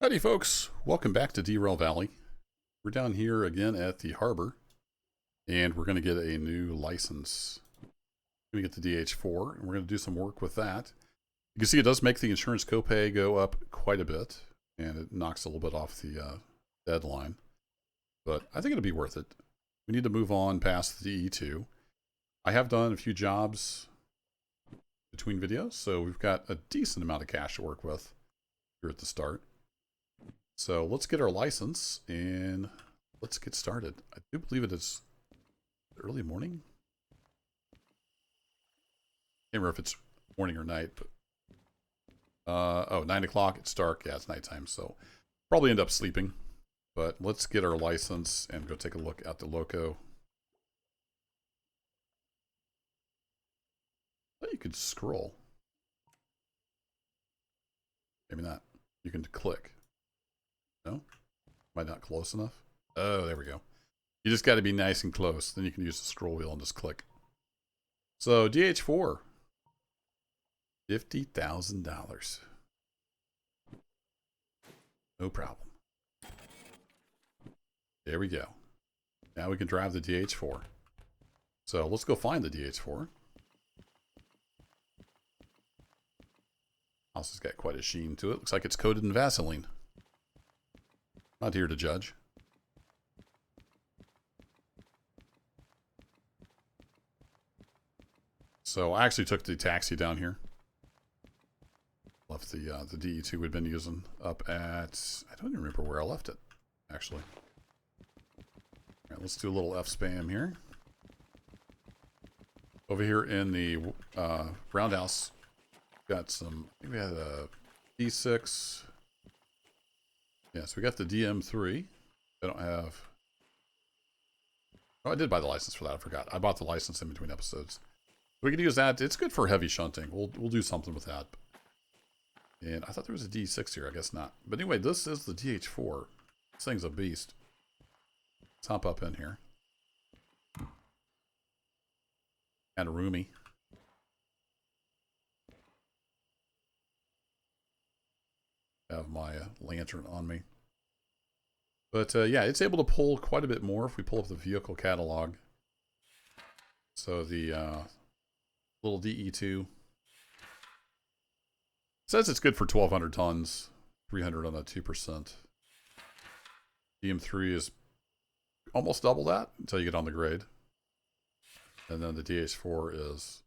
Howdy folks, welcome back to Derail Valley. We're down here again at the harbor, and we're going to get a new license. We're going to get the DH4, and we're going to do some work with that. You can see it does make the insurance copay go up quite a bit, and it knocks a little bit off the deadline. But I think it'll be worth it. We need to move on past the DE2. I have done a few jobs between videos, so we've got a decent amount of cash to work with here at the start. So let's get our license and let's get started. I do believe it is early morning. Can't remember if it's morning or night, but oh, 9 o'clock, it's dark. Yeah, it's nighttime, so probably end up sleeping. But let's get our license and go take a look at the loco. I thought you could scroll. Maybe not. You can click. No? Am I not close enough? Oh, there we go. You just got to be nice and close. Then you can use the scroll wheel and just click. So, DH4. $50,000. No problem. There we go. Now we can drive the DH4. So, let's go find the DH4. House has got quite a sheen to it. Looks like it's coated in Vaseline. Not here to judge. So I actually took the taxi down here. Left the DE2 we'd been using up at, I don't even remember where I left it, actually. All right, let's do a little F spam here. Over here in the roundhouse, got some, I think we had a D6. Yeah, so we got the DM3. I don't have... Oh, I did buy the license for that. I forgot. I bought the license in between episodes. We can use that. It's good for heavy shunting. We'll do something with that. And I thought there was a D6 here. I guess not. But anyway, this is the DH4. This thing's a beast. Let's hop up in here. Kind of roomy. Have my lantern on me. But yeah, it's able to pull quite a bit more if we pull up the vehicle catalog. So the little DE2 says it's good for 1,200 tons, 300 on a 2%. DM3 is almost double that until you get on the grade. And then the DH4 is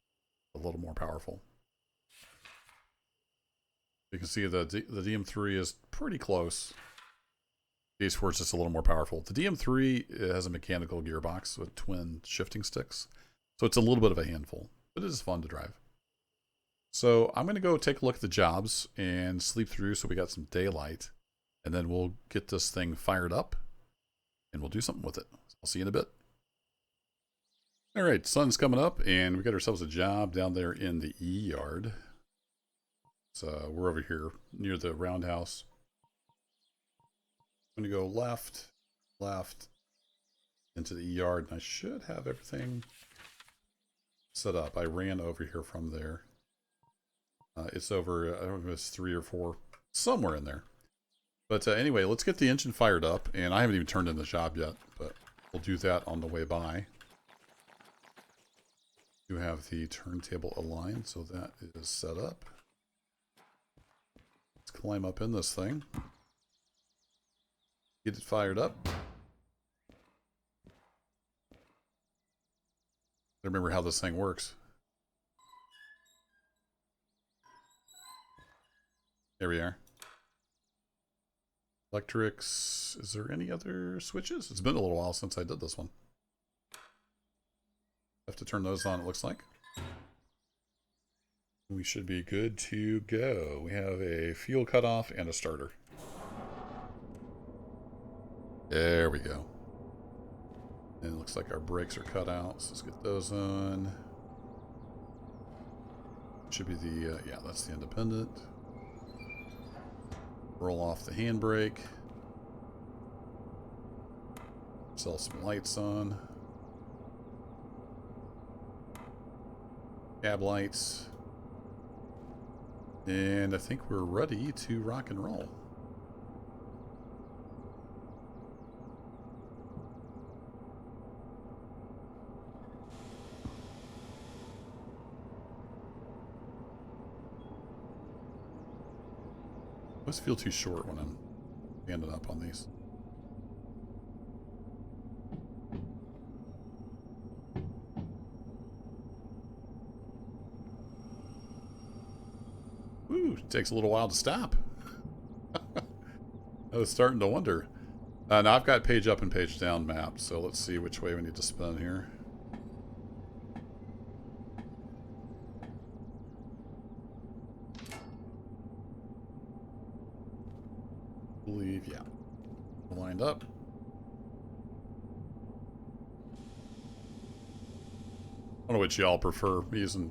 a little more powerful. You can see the DM3 is pretty close. DH4 is just a little more powerful. The DM3 has a mechanical gearbox with twin shifting sticks. So it's a little bit of a handful, but it is fun to drive. So I'm going to go take a look at the jobs and sleep through so we got some daylight. And then we'll get this thing fired up and we'll do something with it. I'll see you in a bit. All right, sun's coming up and we got ourselves a job down there in the E yard. So we're over here near the roundhouse. I'm going to go left, into the E yard, and I should have everything set up. I ran over here from there. It's over, I don't know if it's 3 or 4, somewhere in there. But anyway, let's get the engine fired up, and I haven't even turned in the job yet, but we'll do that on the way by. You have the turntable aligned, so that is set up. Let's climb up in this thing. Get it fired up. I remember how this thing works. There we are. Electrics. Is there any other switches? It's been a little while since I did this one. Have to turn those on, it looks like. We should be good to go. We have a fuel cutoff and a starter. There we go. And it looks like our brakes are cut out, so let's get those on. Should be the, yeah, that's the independent. Roll off the handbrake. Sell some lights on. Cab lights. And I think we're ready to rock and roll. always feel too short when I'm standing up on these. Ooh, it takes a little while to stop. I was starting to wonder. Now I've got page up and page down maps, so let's see which way we need to spin here. I believe, yeah. Lined up. I don't know which y'all prefer, using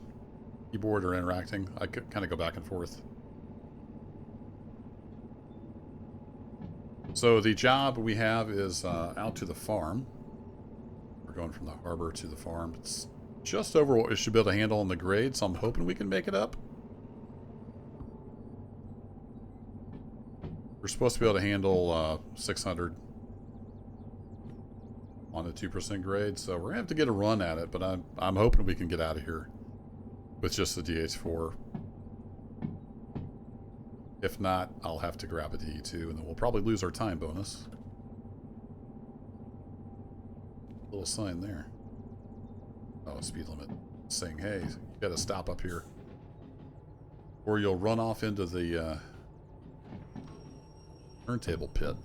keyboard or interacting. I could kind of go back and forth. So the job we have is out to the farm. We're going from the harbor to the farm. It's just over what we should be able to handle on the grade, so I'm hoping we can make it up. We're supposed to be able to handle 600 on a 2% grade, so we're going to have to get a run at it, but I'm hoping we can get out of here with just the DH4. If not, I'll have to grab a DE2, and then we'll probably lose our time bonus. Little sign there. Oh, speed limit. Saying, hey, you gotta stop up here. Or you'll run off into the turntable pit.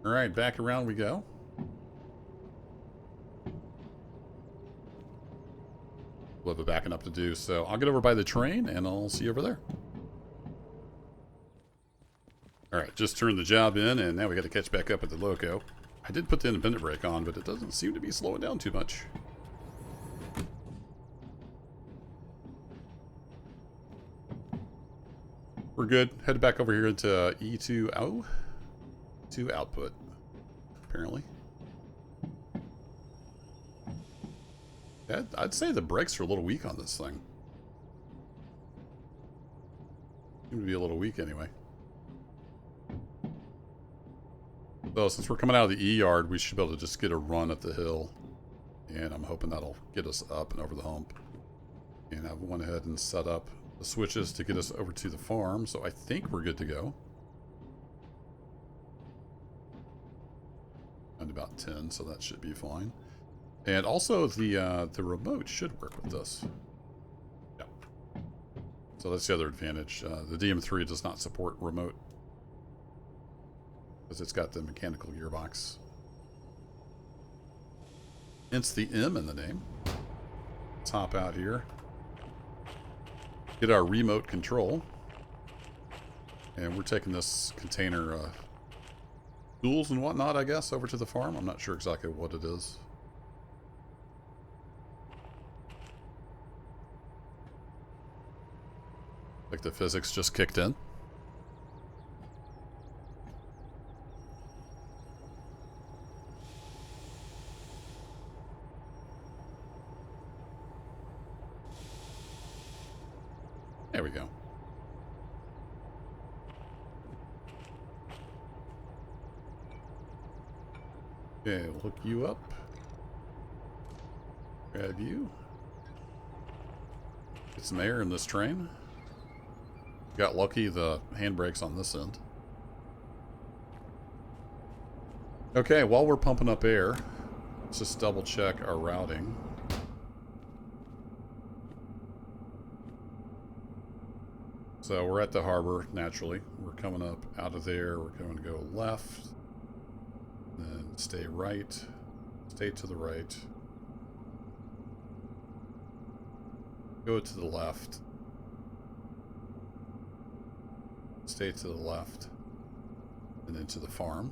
Alright, back around we go. We'll have a backing up to do, so I'll get over by the train and I'll see you over there. Alright, just turned the job in and now we got to catch back up at the loco. I did put the independent brake on, but it doesn't seem to be slowing down too much. We're good. Headed back over here into E2O. 2 output, apparently. I'd say the brakes are a little weak on this thing. Seem to be a little weak anyway. So since we're coming out of the E yard, we should be able to just get a run at the hill. And I'm hoping that'll get us up and over the hump. And I've went ahead and set up the switches to get us over to the farm. So I think we're good to go. And about 10, so that should be fine. And also the remote should work with this. Yeah. So that's the other advantage. The DM3 does not support remote because it's got the mechanical gearbox. Hence the M in the name. Let's hop out here. Get our remote control. And we're taking this container tools and whatnot, I guess, over to the farm. I'm not sure exactly what it is. Like the physics just kicked in. There we go. Okay, we'll hook you up. Grab you. Get some air in this train. Got lucky, the handbrake's on this end. Okay, while we're pumping up air, let's just double check our routing. So we're at the harbor, naturally. We're coming up out of there. We're going to go left. Then stay right. Stay to the right. Go to the left. Stay to the left. And then to the farm.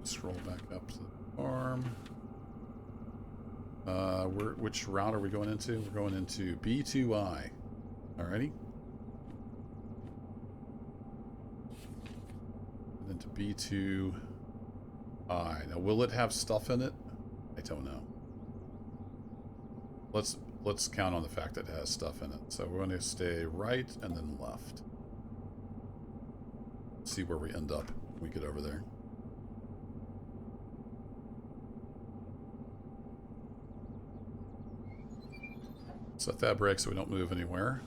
Scroll back up to the farm. Which route are we going into? We're going into B2I. Alrighty. And then to B2I. Now, will it have stuff in it? I don't know. Let's let's count on the fact that it has stuff in it. So we're going to stay right and then left. See where we end up when we get over there. Set that brake so we don't move anywhere.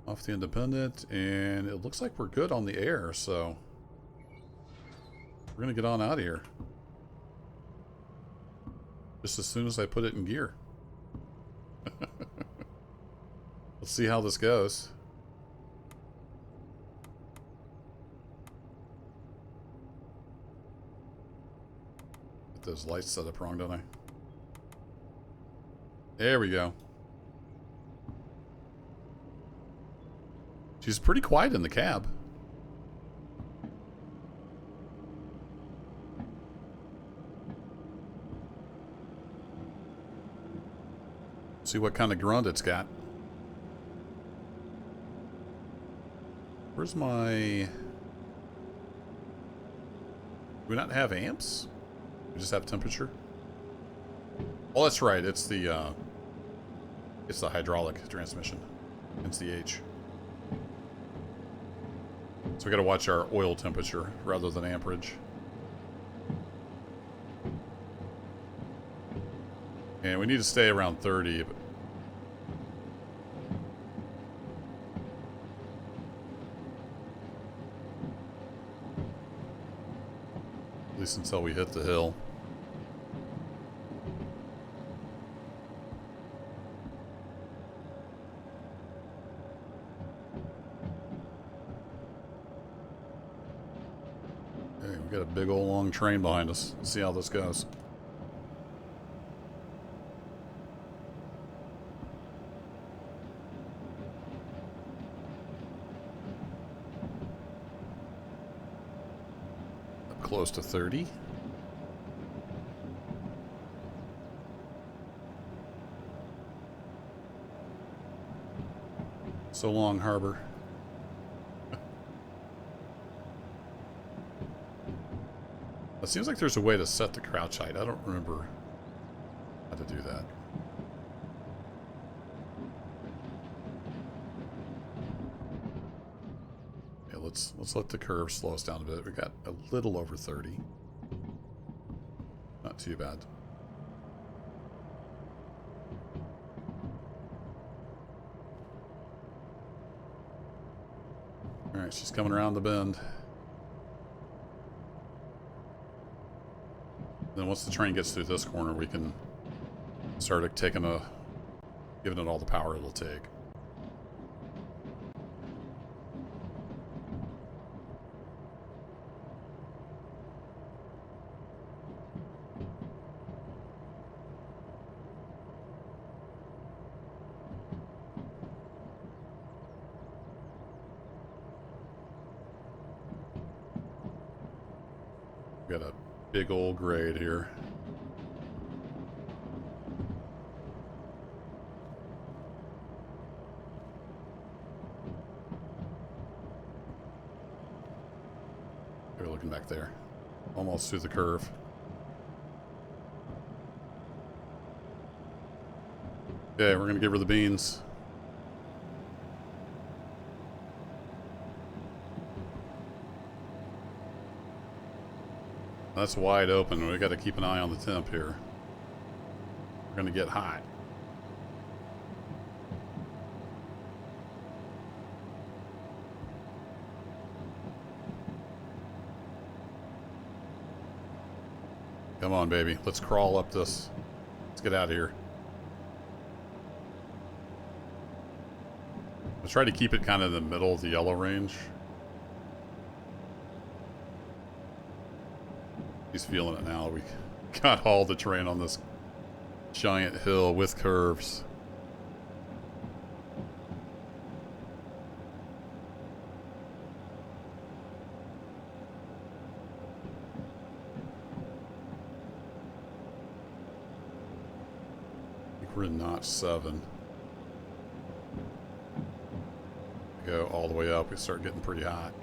Off the independent, and it looks like we're good on the air, so we're going to get on out of here. Just as soon as I put it in gear. Let's see how this goes. Get those lights set up wrong, don't I? There we go. She's pretty quiet in the cab. See what kind of grunt it's got. Where's my... Do we not have amps? We just have temperature? Oh, that's right. It's the hydraulic transmission. It's the H. So we got to watch our oil temperature rather than amperage. And we need to stay around 30. But at least until we hit the hill. Okay, we got a big old long train behind us. Let's see how this goes. Close to 30. So long, Harbor. It seems like there's a way to set the crouch height. I don't remember how to do that. Let's let the curve slow us down a bit. We got a little over 30. Not too bad. Alright, she's coming around the bend. Then once the train gets through this corner, we can start giving it all the power it'll take. Got a big old grade here. We're looking back there. Almost through the curve. Okay, we're gonna give her the beans. That's wide open. We got to keep an eye on the temp here. We're going to get hot. Come on, baby. Let's crawl up this. Let's get out of here. Let's try to keep it kind of in the middle of the yellow range. He's feeling it now. We got all the terrain on this giant hill with curves. I think we're in notch 7. Go all the way up, we start getting pretty hot.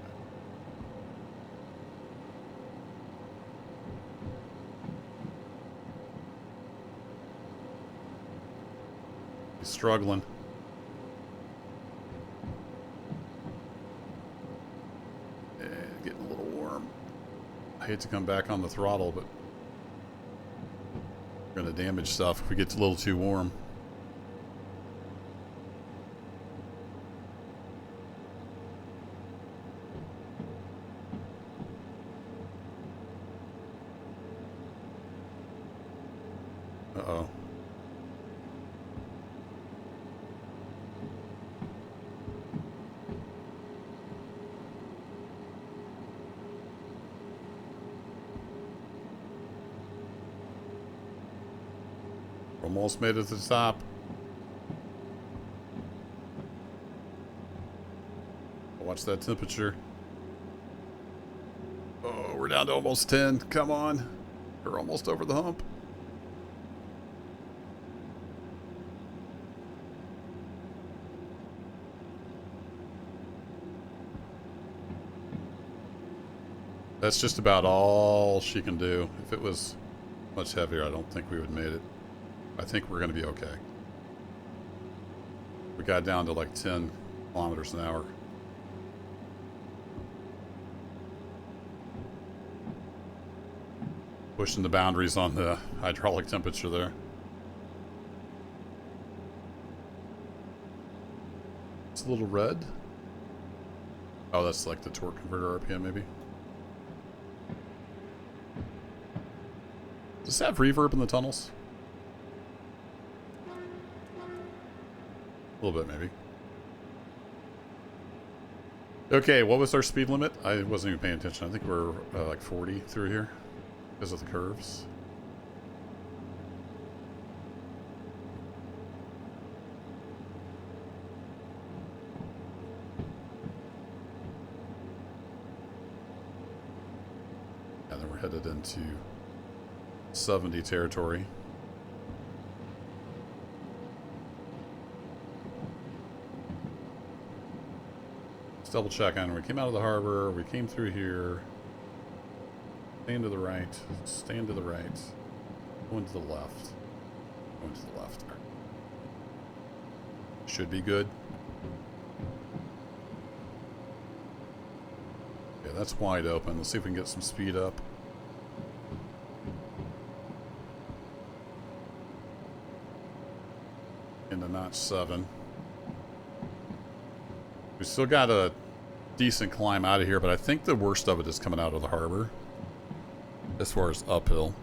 He's struggling. And getting a little warm. I hate to come back on the throttle, but we're going to damage stuff if we get a little too warm. Uh-oh. Almost made it to the top. Watch that temperature. Oh, we're down to almost 10. Come on. We're almost over the hump. That's just about all she can do. If it was much heavier, I don't think we would have made it. I think we're going to be okay. We got down to like 10 kilometers an hour. Pushing the boundaries on the hydraulic temperature there. It's a little red. Oh, that's like the torque converter RPM maybe. Does this have reverb in the tunnels? A little bit, maybe. Okay, what was our speed limit? I wasn't even paying attention. I think we're like 40 through here because of the curves. And then we're headed into 70 territory. Let's double check on. We came out of the harbor. We came through here. Stand to the right. Stand to the right. Going to the left. Going to the left. Should be good. Yeah, that's wide open. Let's see if we can get some speed up. Into notch 7. We still got a decent climb out of here, but I think the worst of it is coming out of the harbor as far as uphill.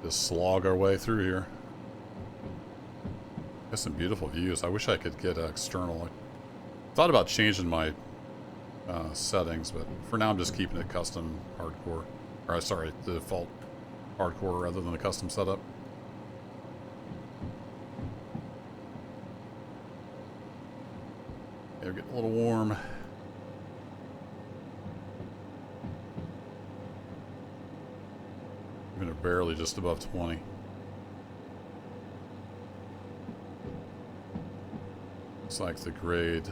Just slog our way through here. Got some beautiful views. I wish I could get external. I thought about changing my settings, but for now I'm just keeping it custom hardcore. Or sorry, the default hardcore rather than the custom setup. Yeah, we're getting a little warm. Even barely just above 20. Looks like the grade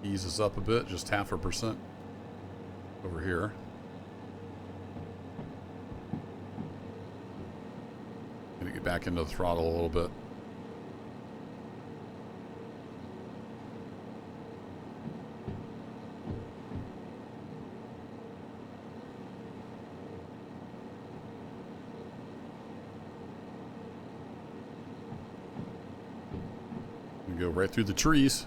eases up a bit, just 0.5% over here. Gonna get back into the throttle a little bit. Go right through the trees.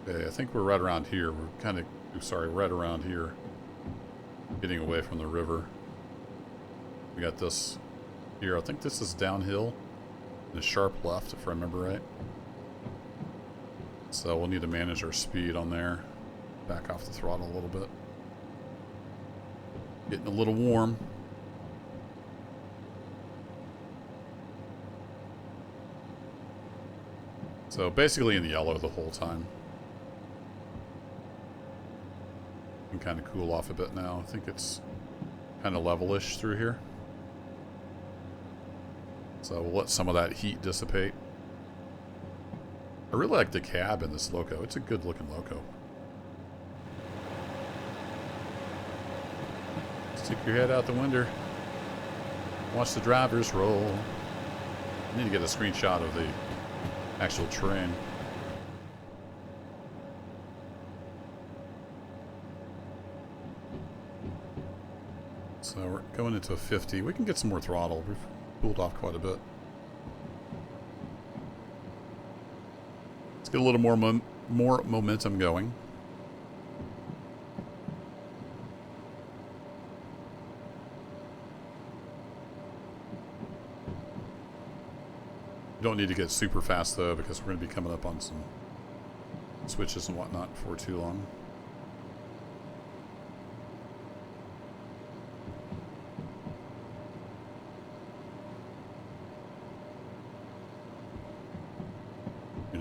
Okay, I think we're right around here. We're kind of, sorry, right around here. Getting away from the river. We got this here. I think this is downhill. And a sharp left, if I remember right. So we'll need to manage our speed on there. Back off the throttle a little bit. Getting a little warm. So basically in the yellow the whole time. Can kind of cool off a bit now. I think it's kind of levelish through here. So we'll let some of that heat dissipate. I really like the cab in this Loco. It's a good looking Loco. Stick your head out the window. Watch the drivers roll. I need to get a screenshot of the actual train. So we're going into a 50. We can get some more throttle. We've cooled off quite a bit. Let's get a little more momentum going. You don't need to get super fast though, because we're going to be coming up on some switches and whatnot before too long.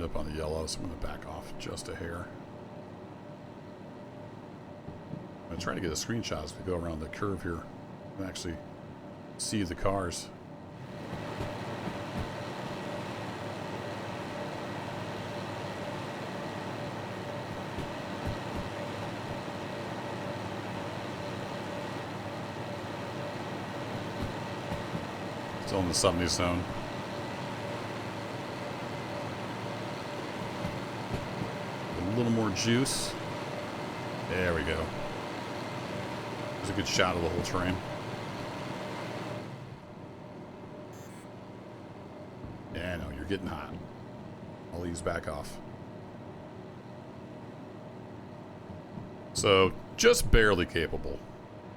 Up on the yellow, so I'm going to back off just a hair. I'm trying to get a screenshot as we go around the curve here and actually see the cars. Still in the 70 zone. A little more juice. There we go. There's a good shot of the whole train. Yeah, I know, you're getting hot. I'll ease back off. So, just barely capable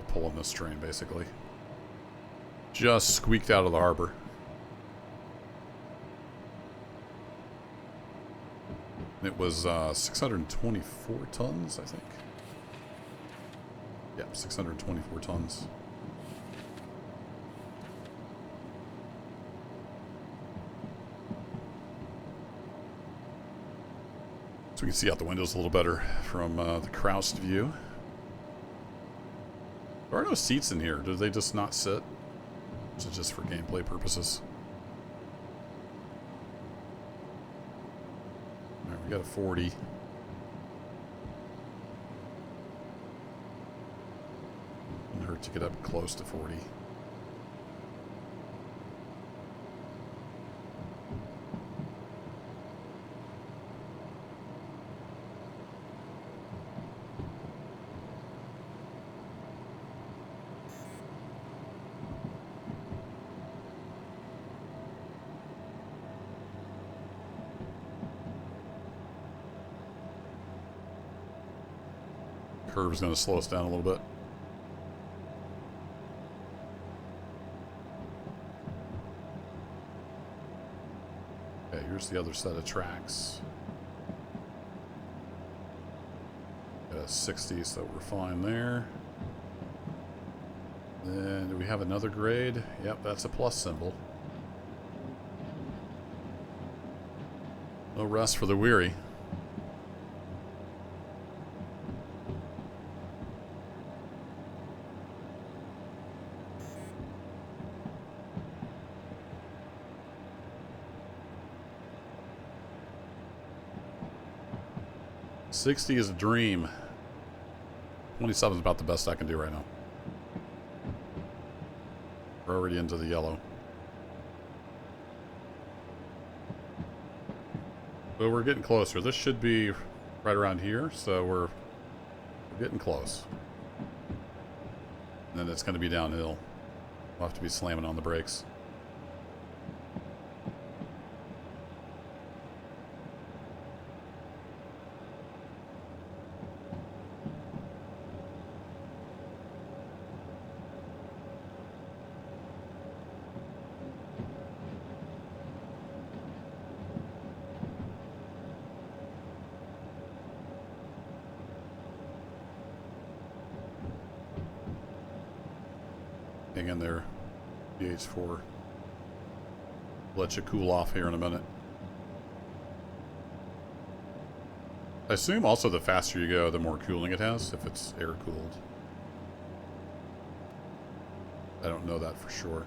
of pulling this train, basically. Just squeaked out of the harbor. It was 624 tons, I think. Yep, 624 tons. So we can see out the windows a little better from the crouched view. There are no seats in here. Do they just not sit? Is it just for gameplay purposes? Alright, we got a 40. Wouldn't hurt to get up close to 40. Curve is going to slow us down a little bit. Okay, here's the other set of tracks. Got a 60, so we're fine there. Then do we have another grade? Yep, that's a plus symbol. No rest for the weary. $60 is a dream. 27 is about the best I can do right now. We're already into the yellow. But we're getting closer. This should be right around here, so we're getting close. And then it's going to be downhill. We'll have to be slamming on the brakes. Hang in there, DH4. Let you cool off here in a minute. I assume also the faster you go, the more cooling it has, if it's air-cooled. I don't know that for sure.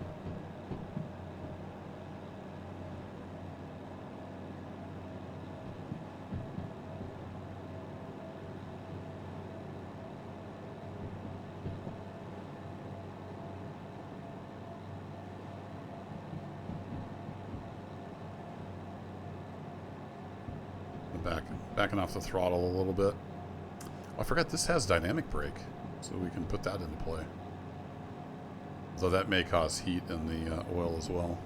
Backing off the throttle a little bit. Oh, I forgot this has dynamic brake, so we can put that into play. Though that may cause heat in the oil as well.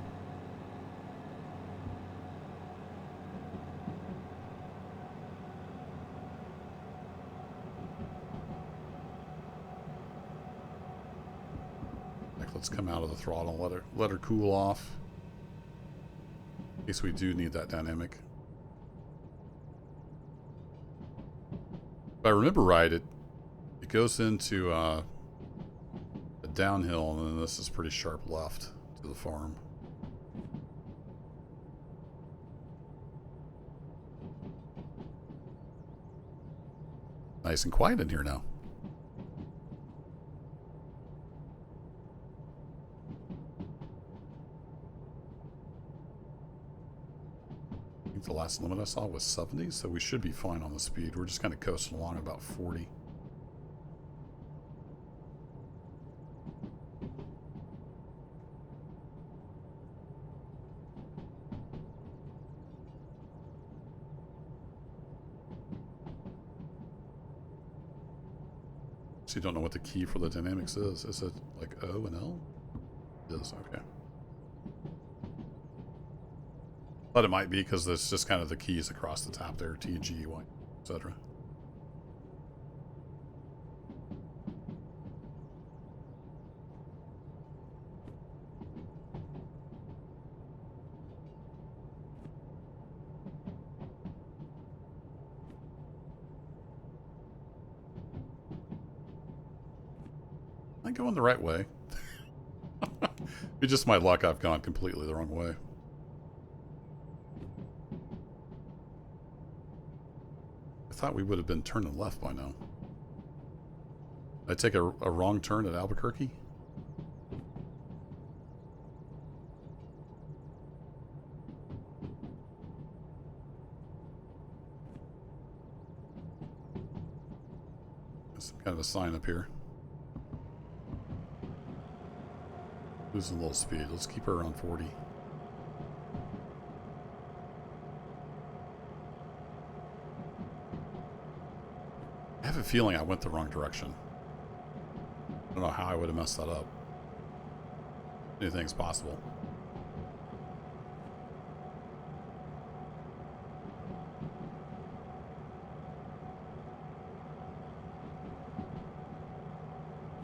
Let's come out of the throttle and let her cool off. In case we do need that dynamic. If I remember right, it goes into a downhill, and then this is pretty sharp left to the farm. Nice and quiet in here now. I think the last limit I saw was 70, so we should be fine on the speed. We're just kind of coasting along at about 40. So you don't know what the key for the dynamics is. Is it like O and L? It is, okay. But it might be because there's just kind of the keys across the top there, T, G, Y, etc. Am I going the right way? It's just my luck. I've gone completely the wrong way. I thought we would have been turning left by now. Did I take a wrong turn at Albuquerque? There's some kind of a sign up here. Losing a little speed. Let's keep her around 40. I have a feeling I went the wrong direction. I don't know how I would have messed that up. Anything's possible.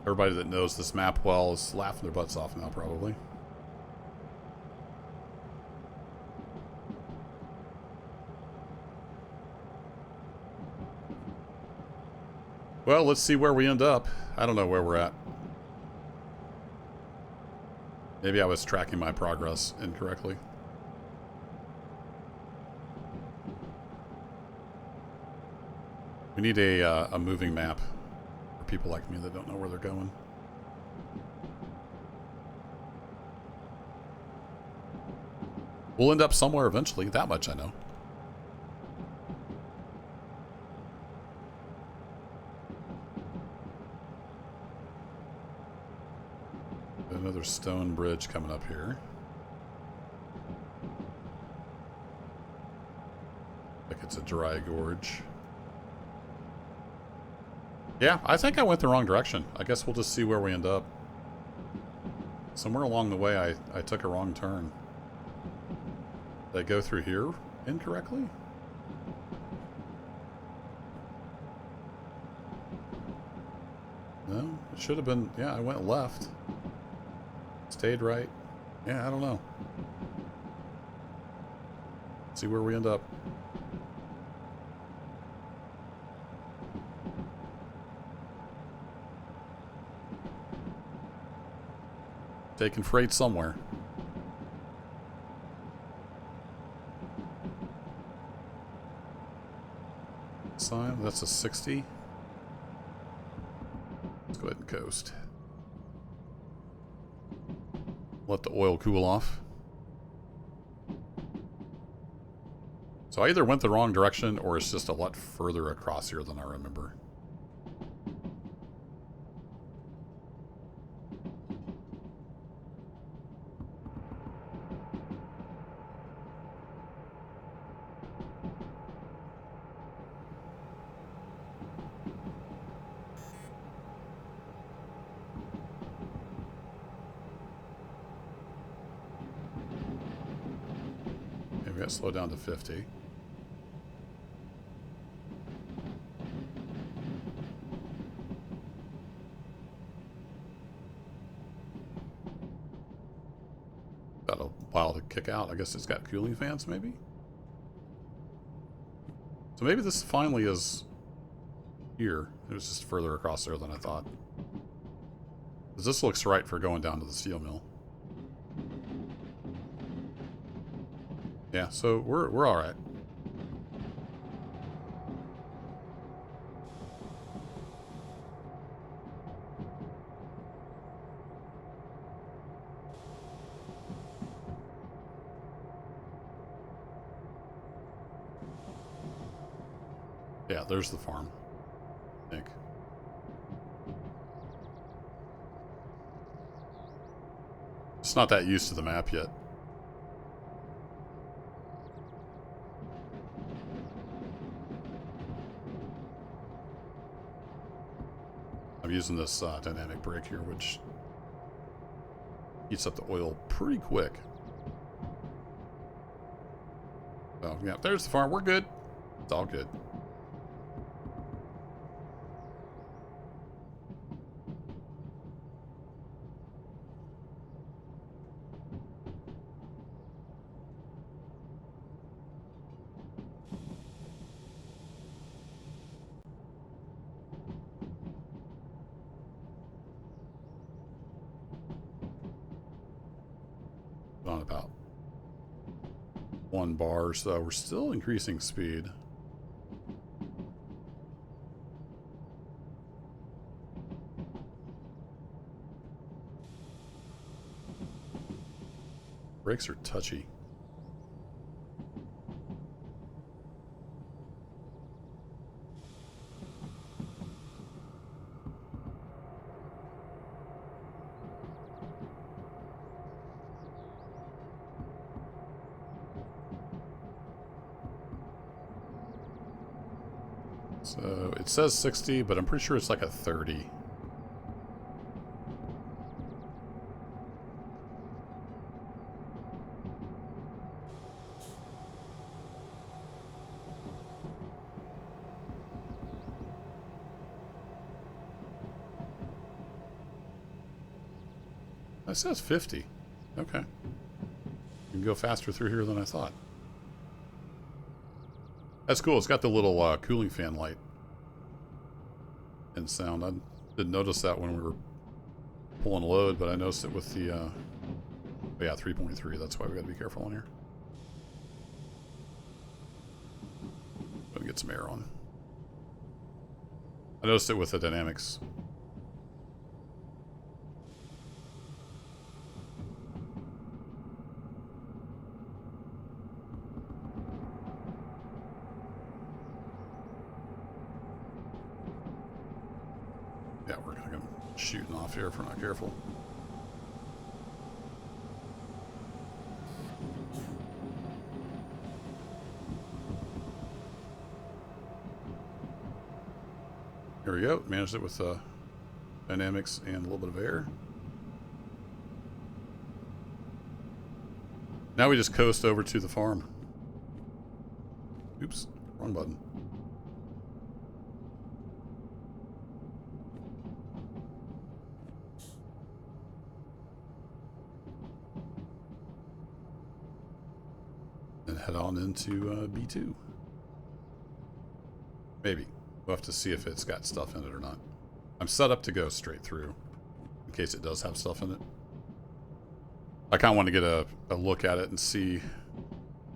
Everybody that knows this map well is laughing their butts off now, probably. Well, let's see where we end up. I don't know where we're at. Maybe I was tracking my progress incorrectly. We need a moving map for people like me that don't know where they're going. We'll end up somewhere eventually, that much I know. Another stone bridge coming up here. Like it's a dry gorge. Yeah, I think I went the wrong direction. I guess we'll just see where we end up. Somewhere along the way I took a wrong turn. Did I go through here incorrectly? No, it should have been, yeah, I went left. Stayed right. Yeah, I don't know. See where we end up. Taking freight somewhere. Sign, that's a 60. Let's go ahead and coast. Let the oil cool off. So I either went the wrong direction or it's just a lot further across here than I remember. We got to slow down to 50. Got a while to kick out. I guess it's got cooling fans, maybe? So maybe this finally is here. It was just further across there than I thought. Because this looks right for going down to the steel mill. Yeah, so we're all right. Yeah, there's the farm, I think. It's not that used to the map yet. I'm using this dynamic brake here, which heats up the oil pretty quick. So, yeah, there's the farm. We're good. It's all good. On about 1 bar, so we're still increasing speed. Brakes are touchy. So it says 60, but I'm pretty sure it's like a 30. It says 50. Okay. You can go faster through here than I thought. That's cool. It's got the little cooling fan light and sound. I didn't notice that when we were pulling load, but I noticed it with the, yeah, 3.3. That's why we got to be careful on here. Gonna get some air on. I noticed it with the dynamics. Yeah, we're gonna go shooting off here if we're not careful. Here we go. Managed it with dynamics and a little bit of air. Now we just coast over to the farm. Oops, wrong button. And head on into B2. Maybe. We'll have to see if it's got stuff in it or not. I'm set up to go straight through, in case it does have stuff in it. I kind of want to get a look at it and see if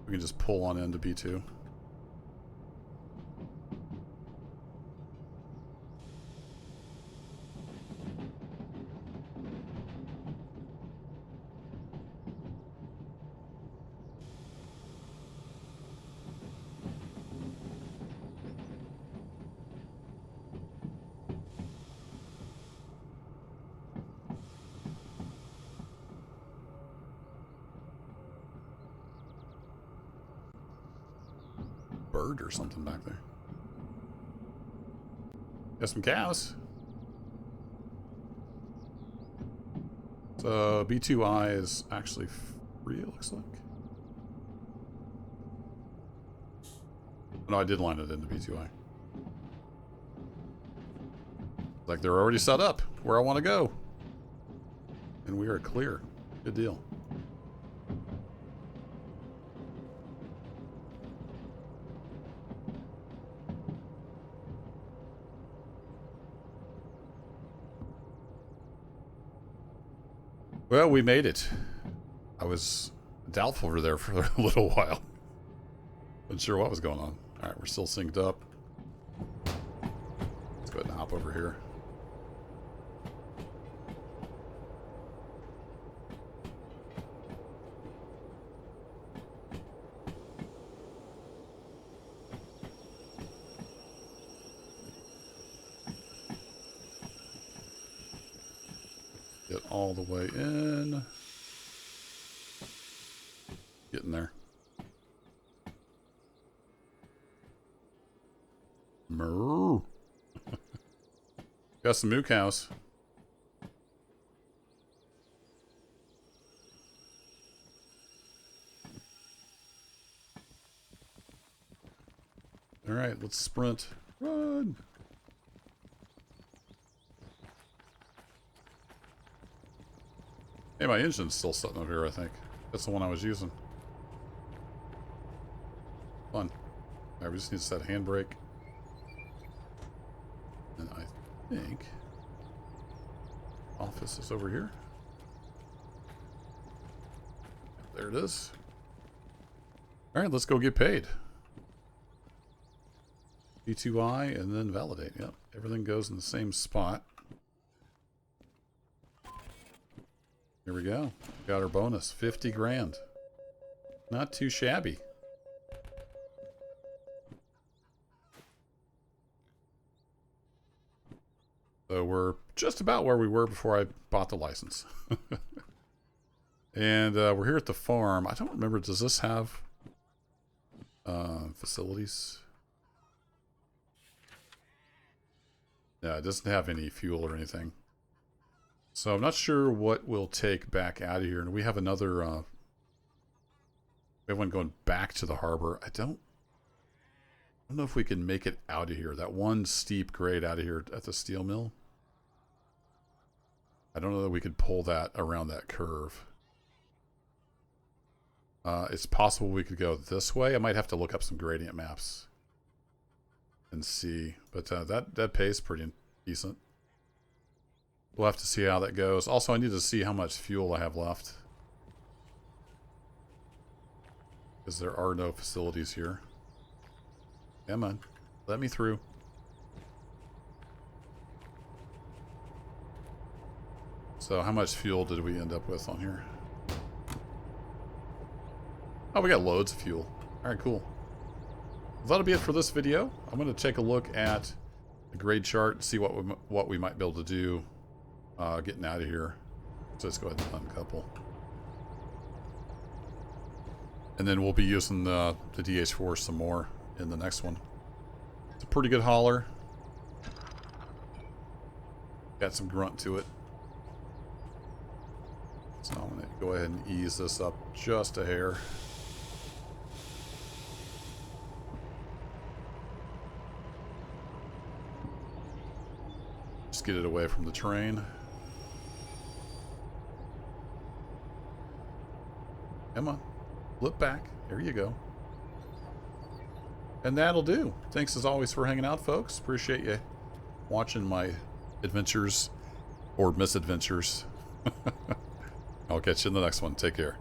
we can just pull on into B2. herd or something back there. Got some cows. So B2I is actually free, it looks like. No, I did line it into B2I. Like they're already set up where I want to go. And we are clear. Good deal. Well, we made it. I was doubtful over there for a little while. Wasn't sure what was going on. Alright, we're still synced up. Let's go ahead and hop over here. Get all the way in. Getting there. Moo. Got some moo cows. All right, let's sprint. Run. Hey, my engine's still sitting over here, I think. That's the one I was using. Fun. Alright, we just need to set a handbrake. And I think office is over here. There it is. Alright, let's go get paid. B2I and then validate. Yep, everything goes in the same spot. Here we go. Got our bonus. 50 grand. Not too shabby. So we're just about where we were before I bought the license. And we're here at the farm. I don't remember. Does this have facilities? Yeah, it doesn't have any fuel or anything. So I'm not sure what we'll take back out of here. And we have another, we have one going back to the harbor. I don't know if we can make it out of here. That one steep grade out of here at the steel mill. I don't know that we could pull that around that curve. It's possible we could go this way. I might have to look up some gradient maps and see. But that pays pretty decent. We'll have to see how that goes. Also, I need to see how much fuel I have left. Because there are no facilities here. Come on. Let me through. So how much fuel did we end up with on here? Oh, we got loads of fuel. Alright, cool. Well, that'll be it for this video. I'm going to take a look at the grade chart and see what we might be able to do getting out of here. So let's go ahead and uncouple. And then we'll be using the DH4 some more in the next one. It's a pretty good hauler. Got some grunt to it. So I'm going to go ahead and ease this up just a hair. Just get it away from the train. Come on. Flip back. There you go. And that'll do. Thanks as always for hanging out, folks. Appreciate you watching my adventures or misadventures. I'll catch you in the next one. Take care.